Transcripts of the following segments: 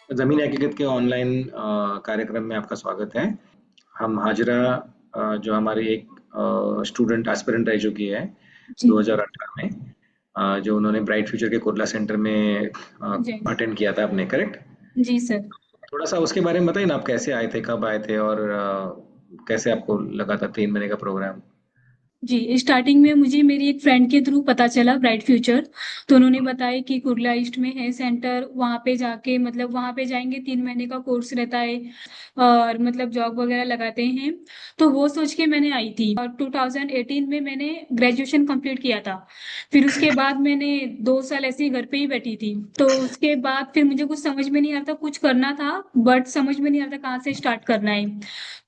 ज़मीन हकीकत के ऑनलाइन कार्यक्रम में आपका स्वागत है। हम हाजिरा जो हमारी एक स्टूडेंट एस्पिरेंट रह चुकी है जी 2018 में, जो उन्होंने ब्राइट फ्यूचर के कुर्ला सेंटर में जी अटेंड किया था आपने, करेक्ट? जी सर। थोड़ा सा उसके बारे में बताइए ना, आप कैसे आए थे, कब आए थे और कैसे आपको लगा था 3 महीने का प्रोग्राम? जी, स्टार्टिंग में मुझे मेरी एक फ्रेंड के थ्रू पता चला ब्राइट फ्यूचर। तो उन्होंने बताया कि कुर्ला ईस्ट में है सेंटर, वहाँ पे जाके मतलब वहाँ पे जाएंगे, 3 महीने का कोर्स रहता है और मतलब जॉब वगैरह लगाते हैं। तो वो सोच के मैंने आई थी और 2018 में मैंने ग्रेजुएशन कंप्लीट किया था। फिर उसके बाद मैंने 2 साल ऐसे ही घर पे ही बैठी थी। तो उसके बाद फिर मुझे कुछ समझ में नहीं आता, कुछ करना था बट समझ में नहीं आता कहाँ से स्टार्ट करना है।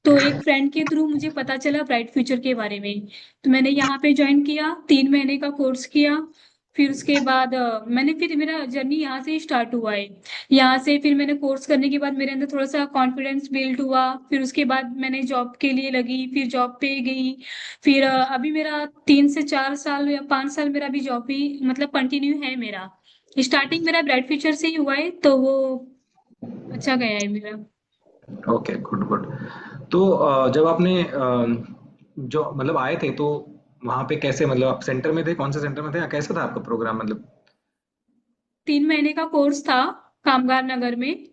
तो एक फ्रेंड के थ्रू मुझे पता चला ब्राइट फ्यूचर के बारे में। तो मैंने यहाँ पे ज्वाइन किया, 3 महीने का कोर्स किया। फिर उसके बाद मैंने फिर मेरा जर्नी यहाँ से ही स्टार्ट हुआ है। यहाँ से फिर मैंने कोर्स करने के बाद मेरे अंदर थोड़ा सा कॉन्फिडेंस बिल्ड हुआ। फिर उसके बाद मैंने जॉब के लिए लगी, फिर जॉब पे गई। फिर अभी मेरा 3 से 4 साल या 5 साल मेरा अभी जॉब भी मतलब कंटिन्यू है मेरा। स्टार्टिंग मेरा ब्राइट फ्यूचर से ही हुआ है, तो वो अच्छा गया है मेरा। Okay, good good. तो जब आपने जो मतलब आए थे, तो वहाँ पे कैसे, मतलब आप सेंटर में थे, कौन से सेंटर में थे, या कैसा था आपका प्रोग्राम मतलब? 3 महीने का कोर्स था कामगार नगर में।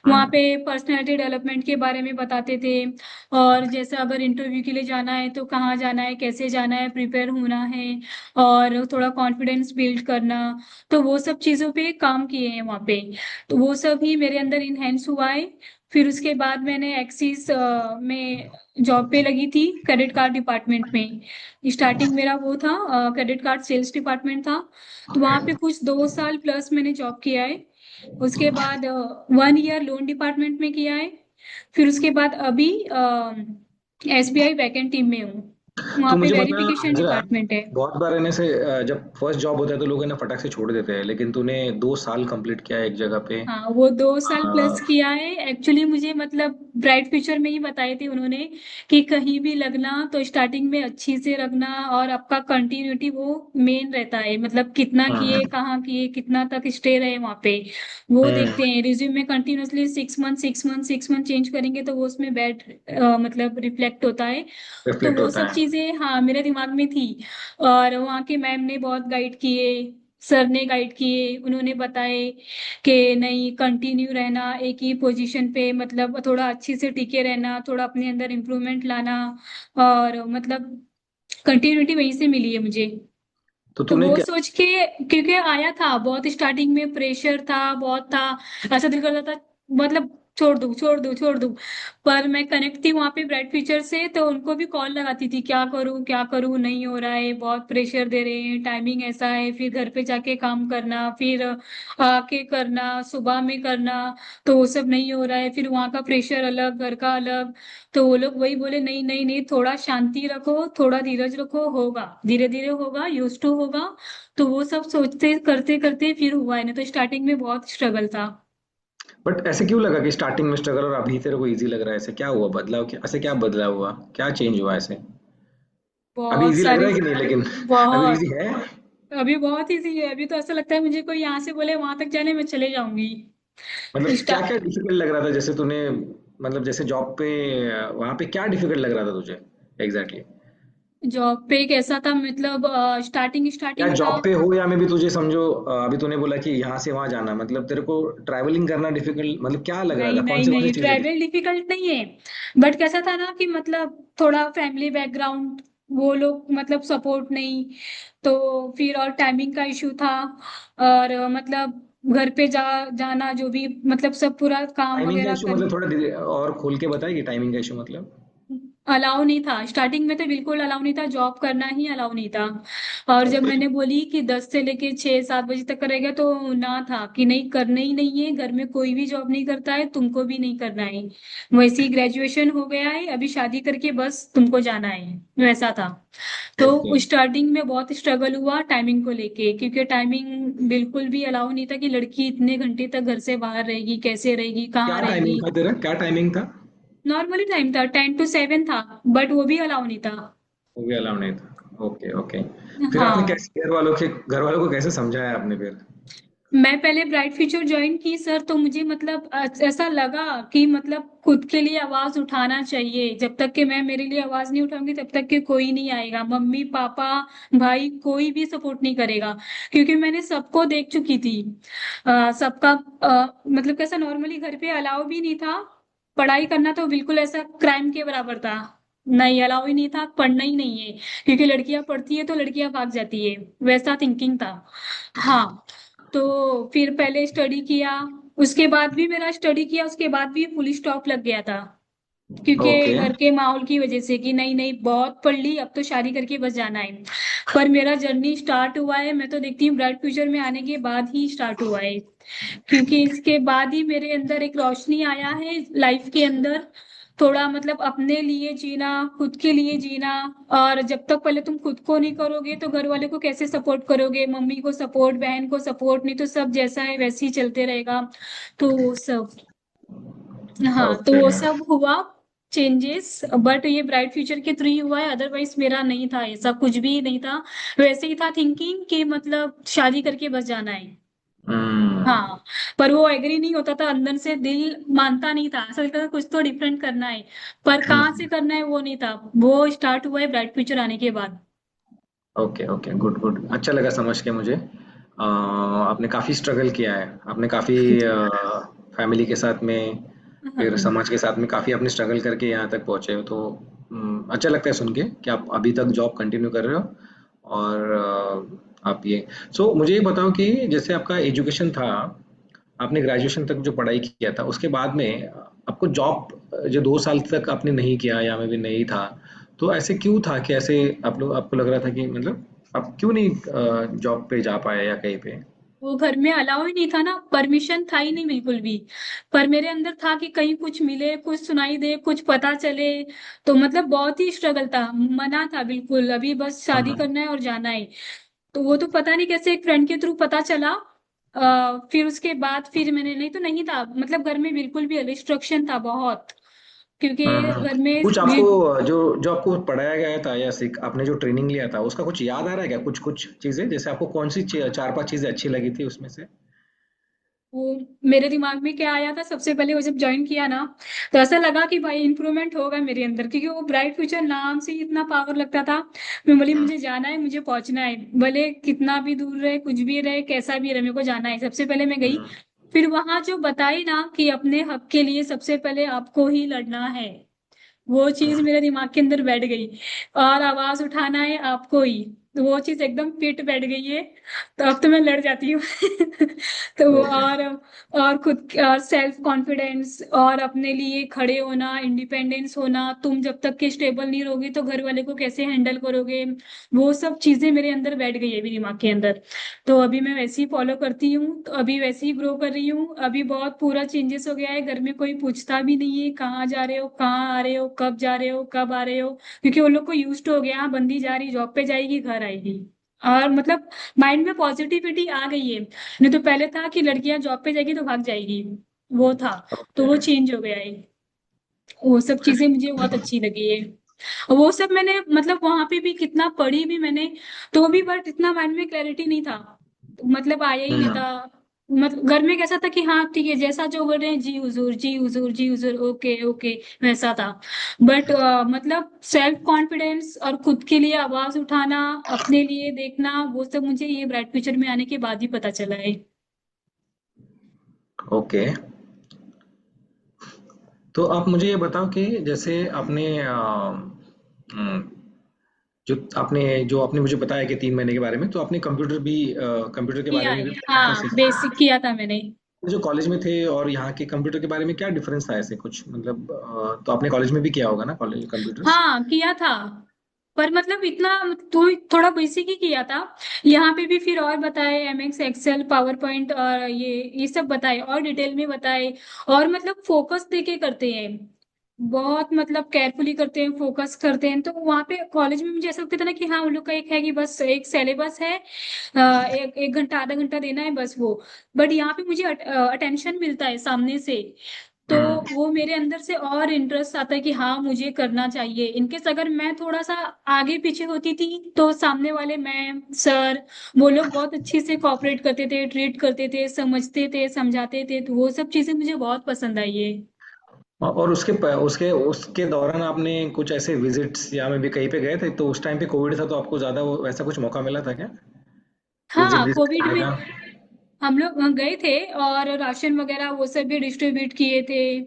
वहाँ पे हम्म। पर्सनालिटी डेवलपमेंट के बारे में बताते थे। और जैसे अगर इंटरव्यू के लिए जाना है तो कहाँ जाना है, कैसे जाना है, प्रिपेयर होना है और थोड़ा कॉन्फिडेंस बिल्ड करना। तो वो सब चीज़ों पे काम किए हैं वहाँ पे। तो वो सब ही मेरे अंदर इनहेंस हुआ है। फिर उसके बाद मैंने एक्सिस में जॉब पे लगी थी, क्रेडिट कार्ड डिपार्टमेंट में। स्टार्टिंग मेरा वो था, क्रेडिट कार्ड सेल्स डिपार्टमेंट था। तो वहाँ पे कुछ 2 साल प्लस मैंने जॉब किया है। उसके बाद 1 ईयर लोन डिपार्टमेंट में किया है। फिर उसके बाद अभी एसबीआई बैकएंड टीम में हूँ। वहाँ तो पे मुझे बता वेरिफिकेशन हाजरा, डिपार्टमेंट है। बहुत बार इन्हें से जब फर्स्ट जॉब होता है तो लोग इन्हें फटाक से छोड़ देते हैं, लेकिन तूने 2 साल कंप्लीट किया है एक जगह पे। हाँ, वो 2 साल आ, प्लस किया है। एक्चुअली मुझे मतलब ब्राइट फ्यूचर में ही बताए थे उन्होंने कि कहीं भी लगना तो स्टार्टिंग में अच्छी से रखना और आपका कंटिन्यूटी वो मेन रहता है, मतलब कितना हम्म, किए, कहाँ किए, कितना तक स्टे रहे वहाँ पे। वो हम्म, देखते हैं रिज्यूम में continuously 6 month 6 month 6 month change करेंगे तो वो उसमें बैड मतलब रिफ्लेक्ट होता है। तो रिफ्लेक्ट वो होता सब है। चीजें हाँ मेरे दिमाग में थी। और वहाँ के मैम ने बहुत गाइड किए, सर ने गाइड किए, उन्होंने बताए कि नहीं कंटिन्यू रहना एक ही पोजीशन पे, मतलब थोड़ा अच्छे से टिके रहना, थोड़ा अपने अंदर इम्प्रूवमेंट लाना। और मतलब कंटिन्यूटी वहीं से मिली है मुझे। तो तो तूने वो क्या? सोच के, क्योंकि आया था बहुत स्टार्टिंग में प्रेशर था बहुत था, ऐसा दिल करता था मतलब छोड़ दूं छोड़ दूं छोड़ दूं। पर मैं कनेक्ट थी वहां पे ब्राइट फीचर से, तो उनको भी कॉल लगाती थी क्या करूं, नहीं हो रहा है, बहुत प्रेशर दे रहे हैं, टाइमिंग ऐसा है, फिर घर पे जाके काम करना, फिर आके करना, सुबह में करना। तो वो सब नहीं हो रहा है, फिर वहां का प्रेशर अलग, घर का अलग। तो वो लोग वही बोले नहीं नहीं नहीं, थोड़ा शांति रखो, थोड़ा धीरज रखो, होगा धीरे धीरे होगा, यूज टू होगा। तो वो सब सोचते करते करते फिर हुआ है, ना तो स्टार्टिंग में बहुत स्ट्रगल था। बट ऐसे क्यों लगा कि स्टार्टिंग में स्ट्रगल और अभी तेरे को इजी लग रहा है? ऐसे क्या हुआ, बदलाव क्या, ऐसे क्या बदलाव हुआ, क्या चेंज हुआ ऐसे? अभी बहुत इजी लग सारे, रहा है कि नहीं, लेकिन अभी बहुत। इजी है? अभी बहुत इजी है, अभी तो ऐसा लगता है मुझे कोई यहाँ से बोले वहां तक जाने में चले जाऊंगी। मतलब क्या स्टा- क्या डिफिकल्ट लग रहा था, जैसे तूने, मतलब जैसे जॉब पे वहां पे क्या डिफिकल्ट लग रहा था तुझे एग्जैक्टली exactly? जॉब पे कैसा था मतलब स्टार्टिंग या स्टार्टिंग था। जॉब पे हो, या मैं भी तुझे समझो, अभी तूने बोला कि यहाँ से वहां जाना, मतलब तेरे को ट्रैवलिंग करना डिफिकल्ट, मतलब क्या लग रहा नहीं था, नहीं कौन नहीं, सी चीजें? ट्रैवल डिफिकल्ट नहीं है। बट कैसा था ना कि मतलब थोड़ा फैमिली बैकग्राउंड, वो लोग मतलब सपोर्ट नहीं। तो फिर और टाइमिंग का इशू था। और मतलब घर पे जाना जो भी मतलब सब पूरा काम टाइमिंग का वगैरह इशू कर, मतलब थोड़ा और खोल के बताएगी, टाइमिंग का इशू मतलब? अलाउ नहीं था। स्टार्टिंग में तो बिल्कुल अलाउ नहीं था, जॉब करना ही अलाउ नहीं था। और जब मैंने बोली कि 10 से लेके 6 7 बजे तक करेगा तो ना था कि नहीं, करना ही नहीं है, घर में कोई भी जॉब नहीं करता है, तुमको भी नहीं करना है। वैसे ही ग्रेजुएशन हो गया है, अभी शादी करके बस तुमको जाना है, वैसा था। ओके। तो स्टार्टिंग में बहुत स्ट्रगल हुआ टाइमिंग को लेके, क्योंकि टाइमिंग बिल्कुल भी अलाउ नहीं था कि लड़की इतने घंटे तक घर से बाहर रहेगी, कैसे रहेगी, कहाँ क्या टाइमिंग रहेगी। था तेरा, क्या टाइमिंग था? नॉर्मली टाइम था, 10 to 7 था, बट वो भी अलाउ नहीं था। वो भी अलाउ नहीं था? Okay okay. फिर आपने हाँ, कैसे घर वालों को कैसे समझाया आपने फिर? मैं पहले ब्राइट फ्यूचर ज्वाइन की सर, तो मुझे मतलब ऐसा लगा कि मतलब खुद के लिए आवाज उठाना चाहिए। जब तक कि मैं मेरे लिए आवाज नहीं उठाऊंगी तब तक कि कोई नहीं आएगा, मम्मी पापा भाई कोई भी सपोर्ट नहीं करेगा। क्योंकि मैंने सबको देख चुकी थी। सबका मतलब कैसा नॉर्मली घर पे अलाउ भी नहीं था। पढ़ाई करना तो बिल्कुल ऐसा क्राइम के बराबर था। नहीं, अलाउ ही नहीं था, पढ़ना ही नहीं है। क्योंकि लड़कियां पढ़ती है तो लड़कियां भाग जाती है, वैसा थिंकिंग था। हाँ। तो फिर पहले स्टडी किया, उसके बाद भी मेरा स्टडी किया, उसके बाद भी फुल स्टॉप लग गया था। क्योंकि ओके। घर के माहौल की वजह से कि नहीं नहीं बहुत पढ़ ली, अब तो शादी करके बस जाना है। पर मेरा जर्नी स्टार्ट हुआ है, मैं तो देखती हूँ ब्राइट फ्यूचर में आने के बाद ही स्टार्ट हुआ है। क्योंकि इसके बाद ही मेरे अंदर एक रोशनी आया है लाइफ के अंदर। थोड़ा मतलब अपने लिए जीना, खुद के लिए जीना। और जब तक पहले तुम खुद को नहीं करोगे तो घर वाले को कैसे सपोर्ट करोगे? मम्मी को सपोर्ट, बहन को सपोर्ट नहीं तो सब जैसा है वैसे ही चलते रहेगा। तो वो सब, हाँ तो ओके। वो सब हुआ चेंजेस। बट ये ब्राइट फ्यूचर के थ्रू ही हुआ है, अदरवाइज मेरा नहीं था, ऐसा कुछ भी नहीं था। वैसे ही था थिंकिंग कि मतलब शादी करके बस जाना है। हम्म। हाँ। पर वो एग्री नहीं होता था, अंदर से दिल मानता नहीं था, ऐसा लगता था कुछ तो डिफरेंट करना है। पर कहाँ से करना है वो नहीं था। वो स्टार्ट हुआ है ब्राइट फ्यूचर आने के बाद। ओके ओके, गुड गुड, अच्छा लगा समझ के मुझे। आपने काफ़ी स्ट्रगल किया है, आपने काफ़ी फैमिली के साथ में, फिर हाँ। समाज के साथ में काफ़ी आपने स्ट्रगल करके यहाँ तक पहुँचे हो। तो अच्छा लगता है सुन के कि आप अभी तक जॉब कंटिन्यू कर रहे हो। और आप ये, सो मुझे ये बताओ कि जैसे आपका एजुकेशन था, आपने ग्रेजुएशन तक जो पढ़ाई किया था उसके बाद में आपको जॉब जो 2 साल तक आपने नहीं किया या में भी नहीं था, तो ऐसे क्यों था कि ऐसे आप लोग, आपको लग रहा था कि मतलब आप क्यों नहीं जॉब पे जा पाए या कहीं पे? वो घर में अलाउ ही नहीं था ना, परमिशन था ही नहीं बिल्कुल भी। पर मेरे अंदर था कि कहीं कुछ मिले, कुछ सुनाई दे, कुछ पता चले। तो मतलब बहुत ही स्ट्रगल था, मना था बिल्कुल, अभी बस शादी हम्म। करना है और जाना है। तो वो तो पता नहीं कैसे एक फ्रेंड के थ्रू पता चला। फिर उसके बाद फिर मैंने, नहीं तो नहीं था, मतलब घर में बिल्कुल भी रिस्ट्रिक्शन था बहुत। क्योंकि घर में कुछ आपको जो जो आपको पढ़ाया गया था या सीख आपने जो ट्रेनिंग लिया था उसका कुछ याद आ रहा है क्या? कुछ कुछ चीजें जैसे आपको कौन सी 4-5 चीजें अच्छी लगी थी उसमें से? वो मेरे दिमाग में क्या आया था सबसे पहले, वो जब ज्वाइन किया ना, तो ऐसा लगा कि भाई इंप्रूवमेंट होगा मेरे अंदर, क्योंकि वो ब्राइट फ्यूचर नाम से ही इतना पावर लगता था। मैं बोली मुझे जाना है, मुझे पहुंचना है, भले कितना भी दूर रहे, कुछ भी रहे, कैसा भी रहे, मेरे को जाना है। सबसे पहले मैं गई। हम्म। फिर वहां जो बताई ना कि अपने हक के लिए सबसे पहले आपको ही लड़ना है, वो चीज मेरे दिमाग के अंदर बैठ गई। और आवाज उठाना है आपको ही, तो वो चीज एकदम फिट बैठ गई है। तो अब तो मैं लड़ जाती हूँ। तो ओके। और खुद और सेल्फ कॉन्फिडेंस और अपने लिए खड़े होना, इंडिपेंडेंस होना, तुम जब तक के स्टेबल नहीं रहोगे तो घर वाले को कैसे हैंडल करोगे, वो सब चीजें मेरे अंदर बैठ गई है अभी दिमाग के अंदर। तो अभी मैं वैसे ही फॉलो करती हूँ, तो अभी वैसे ही ग्रो कर रही हूँ। अभी बहुत पूरा चेंजेस हो गया है, घर में कोई पूछता भी नहीं है कहाँ जा रहे हो, कहाँ आ रहे हो, कब जा रहे हो, कब आ रहे हो। क्योंकि उन लोग को यूज हो गया, हाँ बंदी जा रही जॉब पे जाएगी घर आएगी। और मतलब माइंड में पॉजिटिविटी आ गई है। नहीं तो पहले था कि लड़कियां जॉब पे जाएगी तो भाग जाएगी, वो था। तो ओके। वो चेंज हो गया है। वो सब चीजें मुझे बहुत अच्छी लगी है। और वो सब मैंने मतलब वहां पे भी कितना पढ़ी भी मैंने, तो भी बट इतना माइंड में क्लैरिटी नहीं था, मतलब आया ही नहीं हम्म। था। मतलब घर में कैसा था कि हाँ ठीक है, जैसा जो बोल रहे हैं जी हुजूर, जी हुजूर, जी हुजूर, ओके ओके, वैसा था। बट मतलब सेल्फ कॉन्फिडेंस और खुद के लिए आवाज उठाना, अपने लिए देखना, वो सब मुझे ये ब्राइट फ्यूचर में आने के बाद ही पता चला है। ओके। तो आप मुझे ये बताओ कि जैसे आपने हम्म, जो आपने मुझे बताया कि 3 महीने के बारे में, तो आपने कंप्यूटर के बारे किया में है, भी पढ़ा था, हाँ सीखा था। बेसिक किया था मैंने। जो कॉलेज में थे और यहाँ के कंप्यूटर के बारे में क्या डिफरेंस था ऐसे कुछ, मतलब तो आपने कॉलेज में भी किया होगा ना कॉलेज कंप्यूटर्स? हाँ किया था। पर मतलब इतना तो थोड़ा बेसिक ही किया था। यहाँ पे भी फिर और बताए, एमएक्स एक्सेल, पावर पॉइंट, और ये सब बताए और डिटेल में बताए। और मतलब फोकस देके करते हैं, बहुत मतलब केयरफुली करते हैं, फोकस करते हैं। तो वहाँ पे कॉलेज में मुझे ऐसा लगता था ना कि हाँ उन लोग का एक है कि बस एक सिलेबस है, एक एक घंटा आधा घंटा देना है बस वो। बट यहाँ पे मुझे अटेंशन मिलता है सामने से। तो वो मेरे अंदर से और इंटरेस्ट आता है कि हाँ मुझे करना चाहिए। इनकेस अगर मैं थोड़ा सा आगे पीछे होती थी तो सामने वाले मैम सर वो लोग बहुत अच्छे से कोऑपरेट करते थे, ट्रीट करते थे, समझते थे, समझाते थे, तो वो सब चीजें मुझे बहुत पसंद आई है। और उसके उसके दौरान आपने कुछ ऐसे विजिट्स या में भी कहीं पे गए थे, तो उस टाइम पे कोविड था तो आपको ज्यादा वो ऐसा कुछ मौका मिला था क्या विजिट हाँ विजिट कोविड करने में का? हम लोग वहाँ गए थे और राशन वगैरह वो सब भी डिस्ट्रीब्यूट किए थे।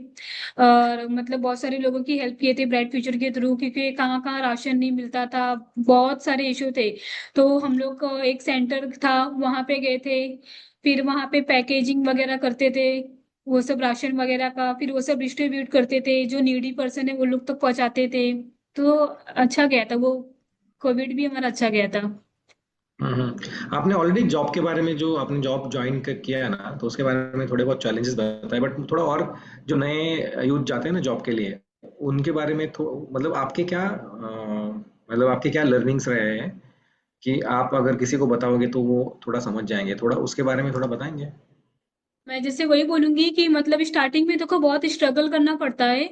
और मतलब बहुत सारे लोगों की हेल्प किए थे ब्राइट फ्यूचर के थ्रू, क्योंकि कहाँ कहाँ राशन नहीं मिलता था, बहुत सारे इशू थे। तो हम लोग का एक सेंटर था वहाँ पे गए थे, फिर वहाँ पे पैकेजिंग वगैरह करते थे वो सब राशन वगैरह का, फिर वो सब डिस्ट्रीब्यूट करते थे, जो नीडी पर्सन है वो लोग तक पहुँचाते थे। तो अच्छा गया था वो, कोविड भी हमारा अच्छा गया था। आपने ऑलरेडी जॉब के बारे में, जो आपने जॉब ज्वाइन किया है ना, तो उसके बारे में थोड़े बहुत चैलेंजेस बताए, बट थोड़ा और जो नए यूथ जाते हैं ना जॉब के लिए, उनके बारे में मतलब आपके क्या मतलब आपके क्या लर्निंग्स रहे हैं कि आप अगर किसी को बताओगे तो वो थोड़ा समझ जाएंगे, थोड़ा उसके बारे में थोड़ा बताएंगे? मैं जैसे वही बोलूंगी कि मतलब स्टार्टिंग में देखो बहुत स्ट्रगल करना पड़ता है,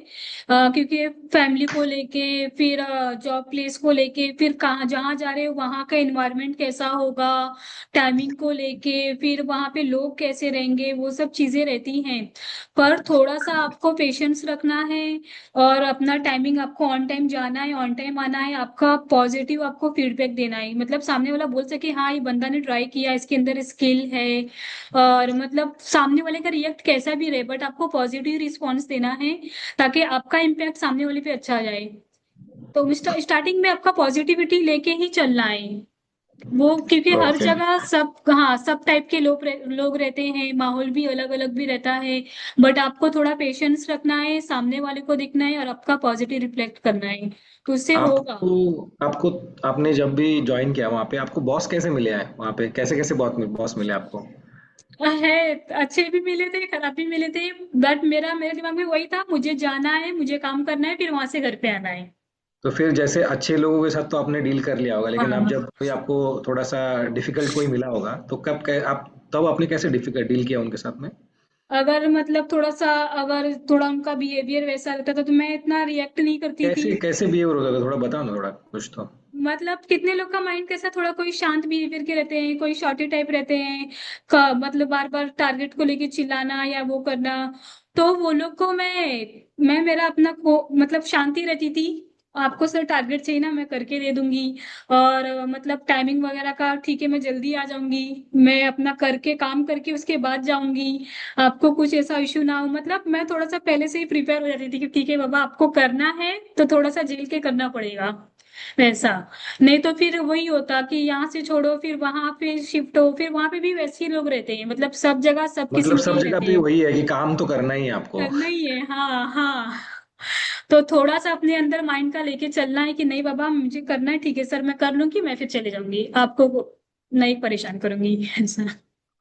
क्योंकि फैमिली को लेके, फिर जॉब प्लेस को लेके, फिर कहाँ जहाँ जा रहे हो वहाँ का एनवायरनमेंट कैसा होगा, टाइमिंग को लेके, फिर वहाँ पे लोग कैसे रहेंगे, वो सब चीजें रहती हैं। पर थोड़ा सा आपको पेशेंस रखना है और अपना टाइमिंग, आपको ऑन टाइम जाना है, ऑन टाइम आना है, आपका पॉजिटिव आपको फीडबैक देना है, मतलब सामने वाला बोल सके हाँ ये बंदा ने ट्राई किया, इसके अंदर स्किल है। और मतलब सामने वाले का रिएक्ट कैसा भी रहे बट आपको पॉजिटिव रिस्पॉन्स देना है, ताकि आपका इम्पैक्ट सामने वाले पे अच्छा जाए। तो स्टार्टिंग में आपका पॉजिटिविटी लेके ही चलना है वो, क्योंकि हर ओके। जगह सब, हाँ सब टाइप के लोग रहते हैं, माहौल भी अलग अलग भी रहता है। बट आपको थोड़ा पेशेंस रखना है, सामने वाले को दिखना है और आपका पॉजिटिव रिफ्लेक्ट करना है, तो उससे होगा। आपको आपको आपने जब भी ज्वाइन किया वहाँ पे, आपको बॉस कैसे मिले हैं वहाँ पे, कैसे कैसे बॉस बॉस मिले आपको? है, अच्छे भी मिले थे, खराब भी मिले थे, बट मेरा मेरे दिमाग में वही था, मुझे जाना है, मुझे काम करना है, फिर वहां से घर पे आना है। तो फिर जैसे अच्छे लोगों के साथ तो आपने डील कर लिया होगा, लेकिन अब हाँ, जब कोई आपको थोड़ा सा डिफिकल्ट कोई मिला होगा, तो आप तब आपने कैसे डिफिकल्ट डील किया उनके साथ में? अगर मतलब थोड़ा सा, अगर थोड़ा उनका बिहेवियर वैसा रहता था तो मैं इतना रिएक्ट नहीं करती थी। कैसे कैसे बिहेवियर होता था, थोड़ा बताओ ना, थोड़ा कुछ तो। मतलब कितने लोग का माइंड कैसा, थोड़ा कोई शांत बिहेवियर के रहते हैं, कोई शॉर्टी टाइप रहते हैं, मतलब बार बार टारगेट को लेके चिल्लाना या वो करना। तो वो लोग को मैं मेरा अपना को मतलब शांति रहती थी। आपको सर टारगेट चाहिए ना, मैं करके दे दूंगी। और मतलब टाइमिंग वगैरह का ठीक है, मैं जल्दी आ जाऊंगी, मैं अपना करके काम करके उसके बाद जाऊंगी। आपको कुछ ऐसा इश्यू ना हो, मतलब मैं थोड़ा सा पहले से ही प्रिपेयर हो जाती थी कि ठीक है बाबा आपको करना है तो थोड़ा सा झेल के करना पड़ेगा वैसा। नहीं तो फिर वही होता कि यहाँ से छोड़ो फिर वहां पे शिफ्ट हो, फिर वहां पे भी वैसे ही लोग रहते हैं, मतलब सब जगह सब मतलब किस्म के सब ही जगह रहते पे हैं। वही है कि काम तो करना ही है आपको। करना ही है, हाँ हाँ। तो थोड़ा सा अपने अंदर माइंड का लेके चलना है कि नहीं बाबा मुझे करना है, ठीक है सर मैं कर लूंगी, मैं फिर चले जाऊंगी, आपको नहीं परेशान करूंगी ऐसा।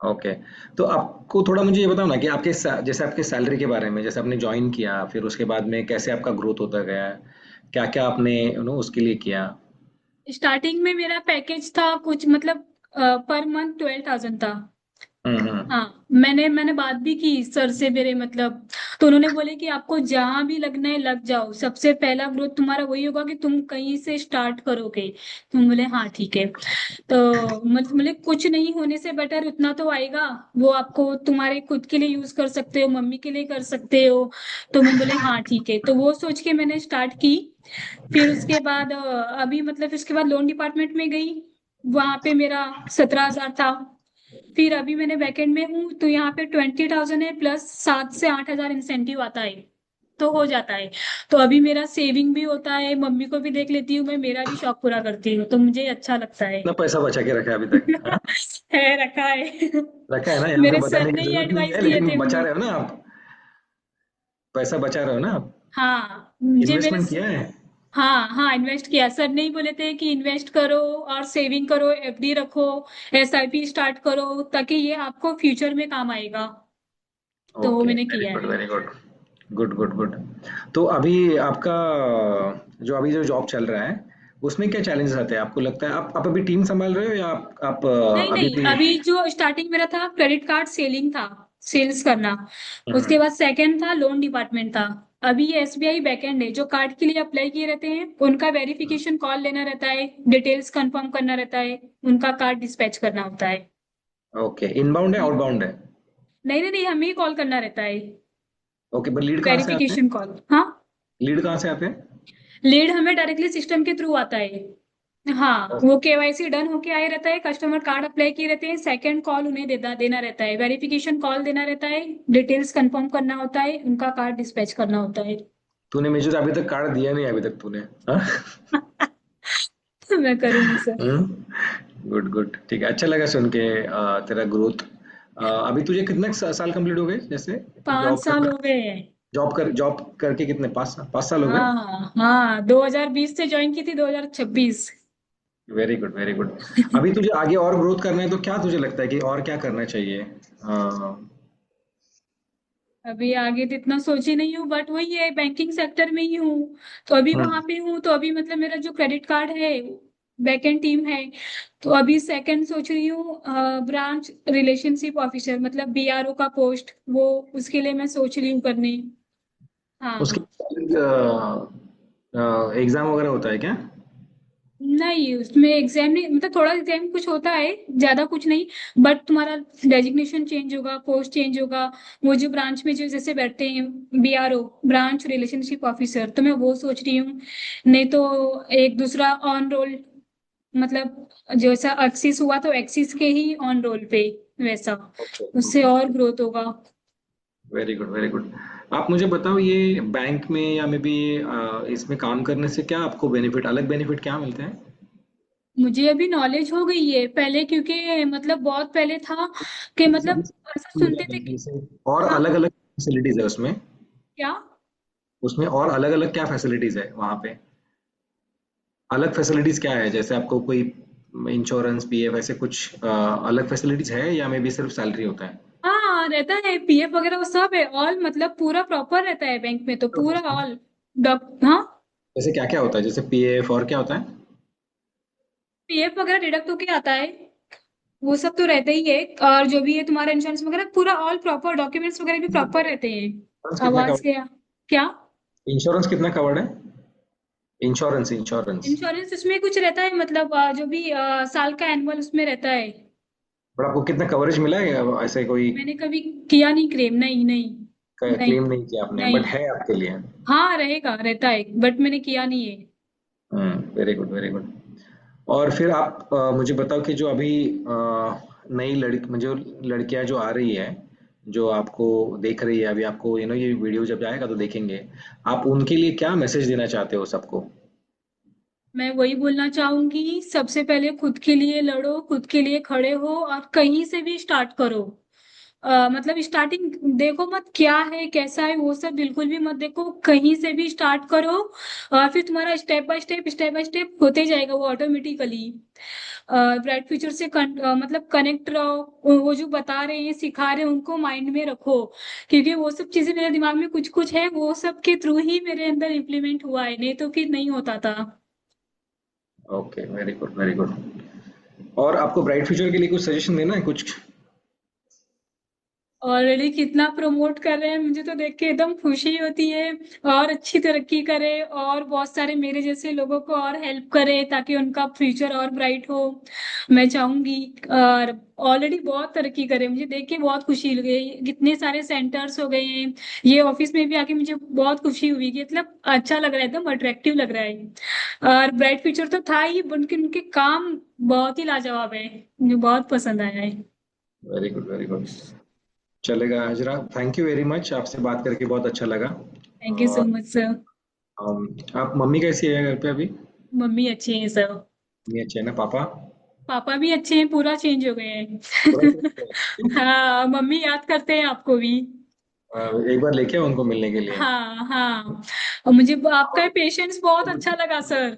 ओके। तो आपको थोड़ा मुझे ये बताओ ना कि जैसे आपके सैलरी के बारे में, जैसे आपने ज्वाइन किया फिर उसके बाद में कैसे आपका ग्रोथ होता गया, क्या क्या आपने उसके लिए किया? स्टार्टिंग में मेरा पैकेज था कुछ मतलब पर मंथ 12,000 था। हम्म। हाँ मैंने बात भी की सर से मेरे मतलब, तो उन्होंने बोले कि आपको जहां भी लगना है लग जाओ, सबसे पहला ग्रोथ तुम्हारा वही होगा कि तुम कहीं से स्टार्ट करोगे। तुम बोले हाँ ठीक है। तो मतलब बोले कुछ नहीं होने से बेटर उतना तो आएगा, वो आपको तुम्हारे खुद के लिए यूज कर सकते हो, मम्मी के लिए कर सकते हो। तो मैं बोले हाँ ठीक है, तो वो सोच के मैंने स्टार्ट की। फिर उसके बाद अभी मतलब उसके बाद लोन डिपार्टमेंट में गई, वहां पे मेरा 17,000 था। फिर अभी मैंने बैकएंड में हूँ तो यहाँ पे 20,000 है, प्लस 7 से 8 हजार इंसेंटिव आता है, तो हो जाता है। तो अभी मेरा सेविंग भी होता है, मम्मी को भी देख लेती हूँ मैं, मेरा भी शौक पूरा करती हूँ, तो मुझे अच्छा लगता है। कितना पैसा बचा के रखा है अभी तक, हाँ? है, रखा है। रखा है ना, यहाँ पे मेरे सर बताने ने की ही जरूरत नहीं एडवाइस है, दिए लेकिन थे बचा मुझे। रहे हो ना आप, पैसा बचा रहे हो ना आप? हाँ मुझे मेरे, इन्वेस्टमेंट किया है? हाँ हाँ इन्वेस्ट किया, सर ने ही बोले थे कि इन्वेस्ट करो और सेविंग करो, एफडी रखो, एसआईपी स्टार्ट करो, ताकि ये आपको फ्यूचर में काम आएगा। तो वो ओके, मैंने वेरी किया गुड है। Very good. Good good good. तो अभी आपका अभी जो जॉब चल रहा है, उसमें क्या चैलेंजेस आते हैं आपको लगता है? आप अभी टीम संभाल रहे हो या आप नहीं अभी नहीं, भी? अभी जो स्टार्टिंग मेरा था क्रेडिट कार्ड सेलिंग था, सेल्स करना। हम्म। उसके बाद सेकंड था लोन डिपार्टमेंट था। अभी ये एसबीआई बैकएंड है, जो कार्ड के लिए अप्लाई किए रहते हैं उनका वेरिफिकेशन कॉल लेना रहता है, डिटेल्स कंफर्म करना रहता है, उनका कार्ड डिस्पैच करना होता है। ओके, इनबाउंड है आउटबाउंड है? नहीं नहीं नहीं, हमें ही कॉल करना रहता है, ओके, पर लीड कहाँ से आते हैं? Verification call. हाँ, लीड कहाँ से आते हैं? लीड हमें डायरेक्टली सिस्टम के थ्रू आता है। हाँ, वो केवाईसी डन होके आए रहता है, कस्टमर कार्ड अप्लाई किए रहते हैं, सेकंड कॉल उन्हें देना रहता है, वेरिफिकेशन कॉल देना रहता है, डिटेल्स कंफर्म करना होता है, उनका कार्ड डिस्पैच करना होता है। तूने मुझे अभी तक कार्ड दिया नहीं, अभी तक तूने। हाँ। मैं करूंगी सर। गुड गुड, ठीक है, अच्छा लगा सुन के तेरा ग्रोथ। अभी तुझे कितने साल कंप्लीट हो गए जैसे? 5 साल हो गए हैं। जॉब करके कितने, 5 साल हो गए? हाँ हाँ, 2020 से ज्वाइन की थी, 2026। Very good very good. अभी तुझे आगे और ग्रोथ करना है तो क्या तुझे लगता है कि और क्या करना चाहिए? अभी आगे तो इतना सोची नहीं हूँ, बट वही है, बैंकिंग सेक्टर में ही हूँ, तो अभी वहां हम्म। पे हूँ, तो अभी मतलब मेरा जो क्रेडिट कार्ड है, बैकएंड टीम है, तो अभी सेकंड सोच रही हूँ ब्रांच रिलेशनशिप ऑफिसर, मतलब बीआरओ का पोस्ट, वो उसके लिए मैं सोच रही हूँ करने। उसके हाँ। एग्जाम वगैरह होता है क्या? नहीं, उसमें एग्जाम नहीं, मतलब थोड़ा एग्जाम कुछ होता है, ज्यादा कुछ नहीं, बट तुम्हारा डेजिग्नेशन चेंज होगा, पोस्ट चेंज होगा। वो जो ब्रांच में जो जैसे बैठते हैं, बीआरओ, ब्रांच रिलेशनशिप ऑफिसर, तो मैं वो सोच रही हूँ। नहीं तो एक दूसरा ऑन रोल, मतलब जैसा एक्सिस हुआ तो एक्सिस के ही ऑन रोल पे, वैसा, ओके उससे ओके। और ग्रोथ होगा। Very good very good. आप मुझे बताओ, ये बैंक में या मे बी इसमें काम करने से क्या आपको बेनिफिट, अलग बेनिफिट क्या मिलते हैं? मुझे अभी नॉलेज हो गई है, पहले क्योंकि मतलब बहुत पहले था कि मतलब ऐसा मिला सुनते थे है कि। जैसे, और हाँ। अलग अलग फैसिलिटीज है उसमें? क्या? उसमें और अलग अलग क्या फैसिलिटीज है वहाँ पे? अलग फैसिलिटीज क्या है, जैसे आपको कोई इंश्योरेंस पीएफ ऐसे कुछ अलग फैसिलिटीज है या मे बी सिर्फ सैलरी होता है? हाँ, रहता है, पीएफ वगैरह वो सब है, ऑल मतलब पूरा प्रॉपर रहता है बैंक में, तो क्या होता है पूरा उसमें? ऑल। डॉक हाँ। जैसे क्या क्या होता है, जैसे पीएफ और क्या होता है? पीएफ वगैरह डिडक्ट होके आता है, वो सब तो रहता ही है। और जो भी है तुम्हारा इंश्योरेंस वगैरह, पूरा ऑल प्रॉपर, डॉक्यूमेंट्स वगैरह भी प्रॉपर रहते हैं। इंश्योरेंस कितना आवाज कवर? के। क्या? इंश्योरेंस कितना कवर्ड है? Insurance insurance. इंश्योरेंस उसमें कुछ रहता है, मतलब जो भी साल का एनुअल उसमें रहता है। और आपको कितना कवरेज मिला है ऐसे कोई? मैंने कभी किया नहीं क्लेम, नहीं नहीं। नहीं क्लेम नहीं किया आपने, नहीं। बट है आपके लिए? हाँ, रहेगा, रहता है, बट मैंने किया नहीं है। Very good very good. और फिर आप मुझे बताओ कि जो अभी नई लड़की, जो लड़कियां जो आ रही है, जो आपको देख रही है अभी, आपको ये वीडियो जब जाएगा तो देखेंगे, आप उनके लिए क्या मैसेज देना चाहते हो सबको? मैं वही बोलना चाहूंगी, सबसे पहले खुद के लिए लड़ो, खुद के लिए खड़े हो, और कहीं से भी स्टार्ट करो। मतलब स्टार्टिंग देखो मत, क्या है कैसा है वो सब बिल्कुल भी मत देखो, कहीं से भी स्टार्ट करो, और फिर तुम्हारा स्टेप बाय स्टेप होते जाएगा वो ऑटोमेटिकली। ब्राइट फ्यूचर से मतलब कनेक्ट रहो, वो जो बता रहे हैं सिखा रहे हैं उनको माइंड में रखो, क्योंकि वो सब चीजें मेरे दिमाग में कुछ कुछ है, वो सब के थ्रू ही मेरे अंदर इम्प्लीमेंट हुआ है, नहीं तो फिर नहीं होता था। Okay, very good very good. और आपको ब्राइट फ्यूचर के लिए कुछ सजेशन देना है कुछ? ऑलरेडी कितना प्रमोट कर रहे हैं, मुझे तो देख के एकदम खुशी होती है। और अच्छी तरक्की करे, और बहुत सारे मेरे जैसे लोगों को और हेल्प करे, ताकि उनका फ्यूचर और ब्राइट हो, मैं चाहूंगी। और ऑलरेडी बहुत तरक्की करे, मुझे देख के बहुत खुशी लगी, कितने सारे सेंटर्स हो गए हैं, ये ऑफिस में भी आके मुझे बहुत खुशी हुई कि मतलब अच्छा लग रहा है, एकदम अट्रैक्टिव लग रहा है। और ब्राइट फ्यूचर तो था ही, उनके उनके काम बहुत ही लाजवाब है, मुझे बहुत पसंद आया है। Very good very good. चलेगा Hazra, thank you very much, आपसे बात करके बहुत अच्छा लगा। थैंक यू सो और मच सर। आप, मम्मी कैसी है घर पे अभी? मम्मी अच्छी है सब। मम्मी अच्छे है ना? पापा? पापा भी अच्छे हैं, पूरा चेंज हो गए थोड़ा सा हैं। हाँ, मम्मी याद करते हैं आपको भी। एक बार लेके आओ उनको मिलने के लिए। हाँ हाँ। और मुझे आपका पेशेंस बहुत अच्छा लगा सर।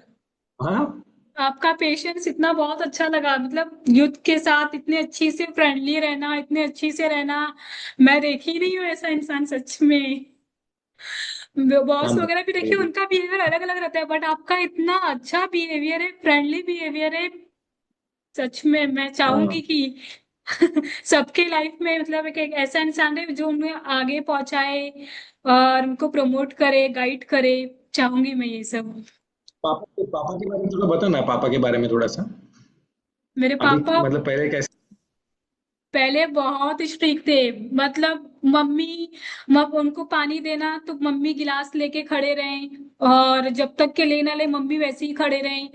हाँ। आपका पेशेंस इतना बहुत अच्छा लगा, मतलब यूथ के साथ इतने अच्छी से फ्रेंडली रहना, इतने अच्छी से रहना, मैं देखी नहीं हूँ ऐसा इंसान सच में। बॉस काम वगैरह भी देखिए, उनका बिहेवियर अलग अलग रहता है, बट आपका इतना अच्छा बिहेवियर है, फ्रेंडली बिहेवियर है, सच में मैं हाँ। चाहूंगी कि सबके लाइफ में मतलब एक ऐसा इंसान है जो उन्हें आगे पहुंचाए और उनको प्रमोट करे, गाइड करे। चाहूंगी मैं ये सब। पापा के बारे में थोड़ा बता ना, पापा के बारे में थोड़ा सा। मेरे अभी पापा मतलब पहले कैसे? पहले बहुत स्ट्रिक्ट थे। मतलब मम्मी, उनको पानी देना तो मम्मी गिलास लेके खड़े रहें, और जब तक के लेने वाले मम्मी वैसे ही खड़े रहें।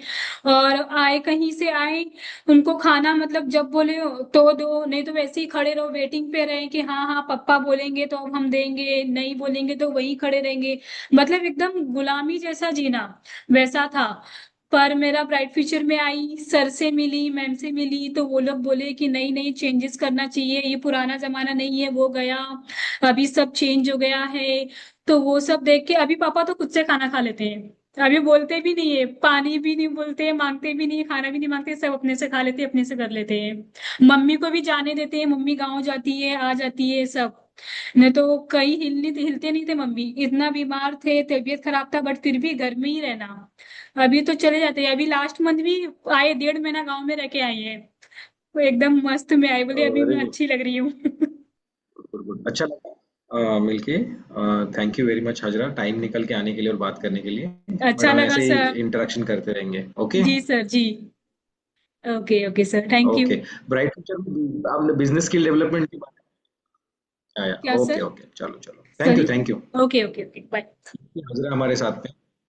और आए कहीं से आए, उनको खाना मतलब जब बोले तो दो, नहीं तो वैसे ही खड़े रहो, वेटिंग पे रहें कि हाँ हाँ पप्पा बोलेंगे तो अब हम देंगे, नहीं बोलेंगे तो वहीं खड़े रहेंगे। मतलब एकदम गुलामी जैसा जीना वैसा था। पर मेरा ब्राइट फ्यूचर में आई, सर से मिली, मैम से मिली, तो वो लोग बोले कि नहीं नहीं, चेंजेस करना चाहिए, ये पुराना जमाना नहीं है, वो गया, अभी सब चेंज हो गया है। तो वो सब देख के अभी पापा तो खुद से खाना खा लेते हैं। अभी बोलते भी नहीं है, पानी भी नहीं बोलते, मांगते भी नहीं, खाना भी नहीं मांगते, सब अपने से खा लेते हैं, अपने से कर लेते हैं। मम्मी को भी जाने देते हैं, मम्मी गाँव जाती है, आ जाती है सब। नहीं तो कहीं हिलते नहीं थे मम्मी, इतना बीमार थे, तबीयत खराब था, बट फिर भी घर में ही रहना। अभी तो चले जाते हैं, अभी लास्ट मंथ भी आए, 1.5 महीना गांव में रह के आए हैं। वो एकदम मस्त में आए, बोले अभी वेरी मैं गुड, अच्छी लग रही हूँ। गुड गुड, अच्छा लगा मिलके। Thank you very much Hajra, time निकल के आने के लिए और बात करने के लिए। बट अच्छा हम लगा ऐसे ही सर। इंटरेक्शन करते रहेंगे, ओके। जी सर जी। Okay okay sir, thank you. Okay. Bright future में आपने बिजनेस स्किल डेवलपमेंट की बात आया। क्या ओके सर? ओके, चलो चलो, thank you sorry. Thank you. Okay okay okay, bye. Hajra हमारे साथ में।